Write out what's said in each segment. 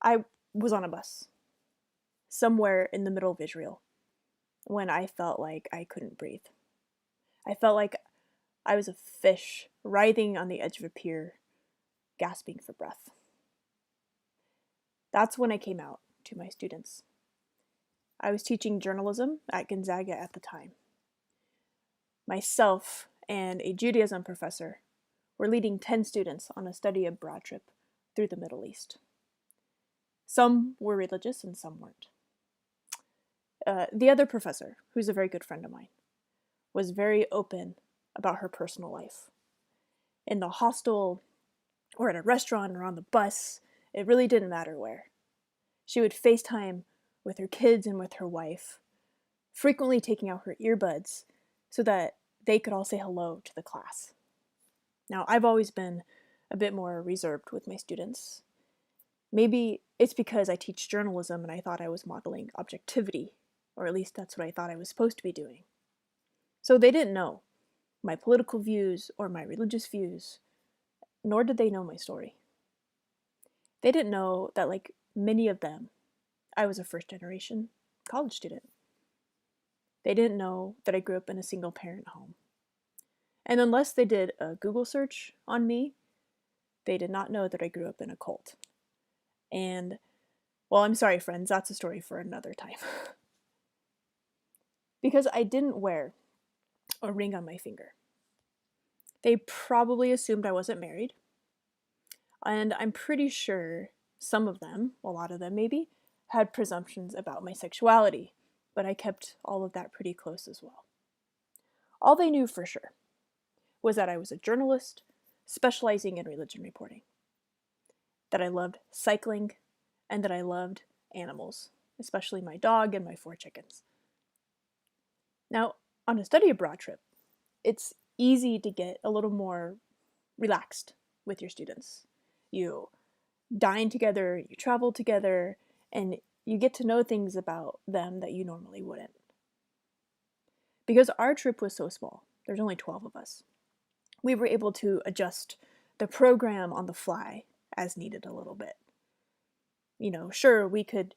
I was on a bus somewhere in the middle of Israel when I felt like I couldn't breathe. I felt like I was a fish writhing on the edge of a pier, gasping for breath. That's when I came out to my students. I was teaching journalism at Gonzaga at the time. Myself and a Judaism professor were leading 10 students on a study abroad trip through the Middle East. Some were religious and some weren't. The other professor, who's a very good friend of mine, was very open about her personal life. In the hostel, or at a restaurant, or on the bus, it really didn't matter where. She would FaceTime with her kids and with her wife, frequently taking out her earbuds so that they could all say hello to the class. Now, I've always been a bit more reserved with my students. Maybe it's because I teach journalism and I thought I was modeling objectivity, or at least that's what I thought I was supposed to be doing. So they didn't know my political views or my religious views, nor did they know my story. They didn't know that, like many of them, I was a first-generation college student. They didn't know that I grew up in a single-parent home. And unless they did a Google search on me, they did not know that I grew up in a cult. And, well, I'm sorry, friends, that's a story for another time. Because I didn't wear a ring on my finger. They probably assumed I wasn't married. And I'm pretty sure some of them, a lot of them maybe, had presumptions about my sexuality, but I kept all of that pretty close as well. All they knew for sure was that I was a journalist specializing in religion reporting, that I loved cycling, and that I loved animals, especially my dog and my 4 chickens. Now, on a study abroad trip, it's easy to get a little more relaxed with your students. You dine together, you travel together, and you get to know things about them that you normally wouldn't. Because our trip was so small, there's only 12 of us, we were able to adjust the program on the fly as needed a little bit. You know, sure, we could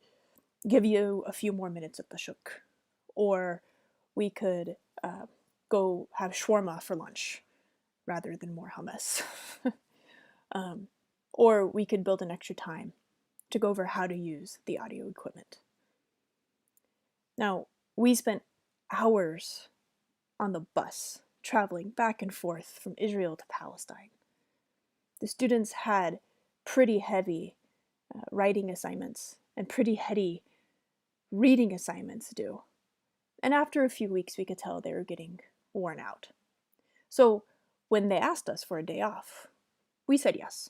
give you a few more minutes of the shuk, or we could go have shawarma for lunch rather than more hummus. Or we could build an extra time to go over how to use the audio equipment. Now, we spent hours on the bus traveling back and forth from Israel to Palestine. The students had pretty heavy writing assignments and pretty heady reading assignments due. And after a few weeks, we could tell they were getting worn out. So when they asked us for a day off, we said yes.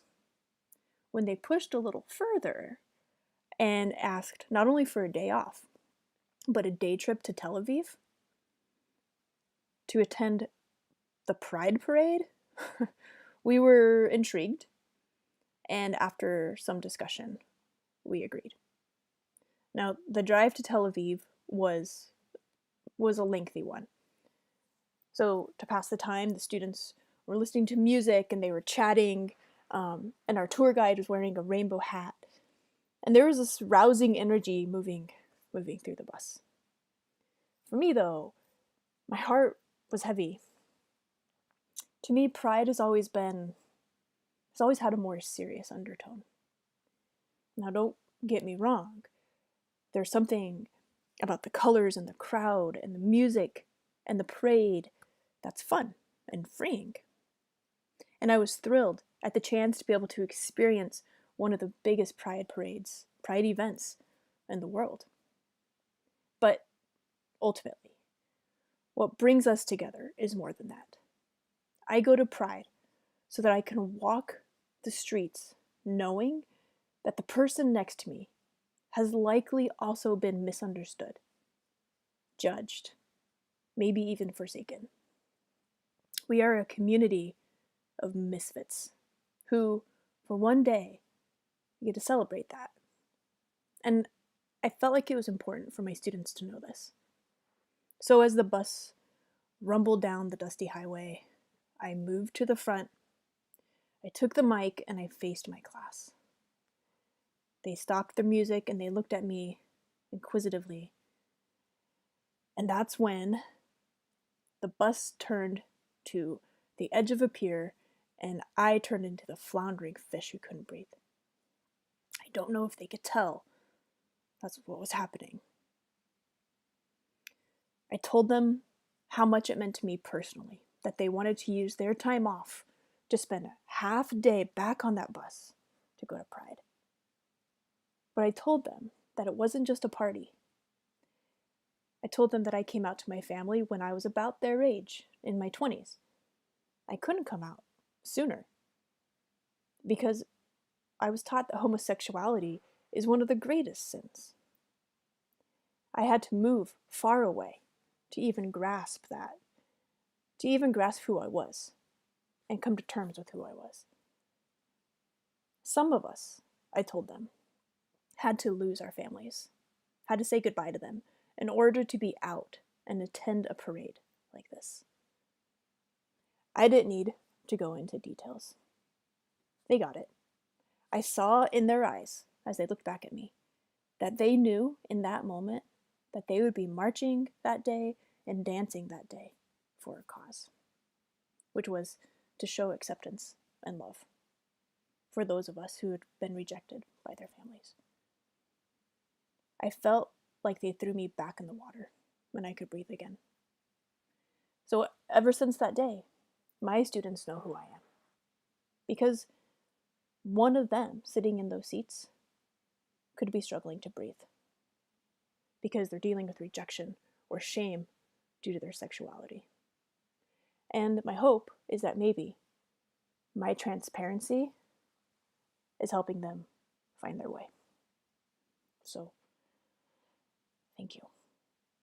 When they pushed a little further and asked not only for a day off, but a day trip to Tel Aviv to attend the Pride Parade, we were intrigued, and after some discussion, we agreed. Now, the drive to Tel Aviv was a lengthy one. So to pass the time, the students were listening to music and they were chatting, and our tour guide was wearing a rainbow hat. And there was this rousing energy moving through the bus. For me, though, my heart was heavy. To me, pride has always had a more serious undertone. Now, don't get me wrong. There's something about the colors and the crowd and the music and the parade that's fun and freeing. And I was thrilled at the chance to be able to experience one of the biggest pride events in the world. But ultimately, what brings us together is more than that. I go to Pride so that I can walk the streets knowing that the person next to me has likely also been misunderstood, judged, maybe even forsaken. We are a community of misfits who, for one day, get to celebrate that. And I felt like it was important for my students to know this. So as the bus rumbled down the dusty highway, I moved to the front, I took the mic, and I faced my class. They stopped their music and they looked at me inquisitively. And that's when the bus turned to the edge of a pier and I turned into the floundering fish who couldn't breathe. I don't know if they could tell that's what was happening. I told them how much it meant to me personally, that they wanted to use their time off to spend a half day back on that bus to go to Pride. But I told them that it wasn't just a party. I told them that I came out to my family when I was about their age, in my 20s. I couldn't come out sooner because I was taught that homosexuality is one of the greatest sins. I had to move far away to even grasp that, to even grasp who I was and come to terms with who I was. Some of us, I told them, had to lose our families, had to say goodbye to them in order to be out and attend a parade like this. I didn't need to go into details. They got it. I saw in their eyes, as they looked back at me, that they knew in that moment that they would be marching that day and dancing that day for a cause, which was to show acceptance and love for those of us who had been rejected by their families. I felt like they threw me back in the water when I could breathe again. So ever since that day, my students know who I am. Because one of them sitting in those seats could be struggling to breathe. Because they're dealing with rejection or shame due to their sexuality. And my hope is that maybe my transparency is helping them find their way. So, thank you.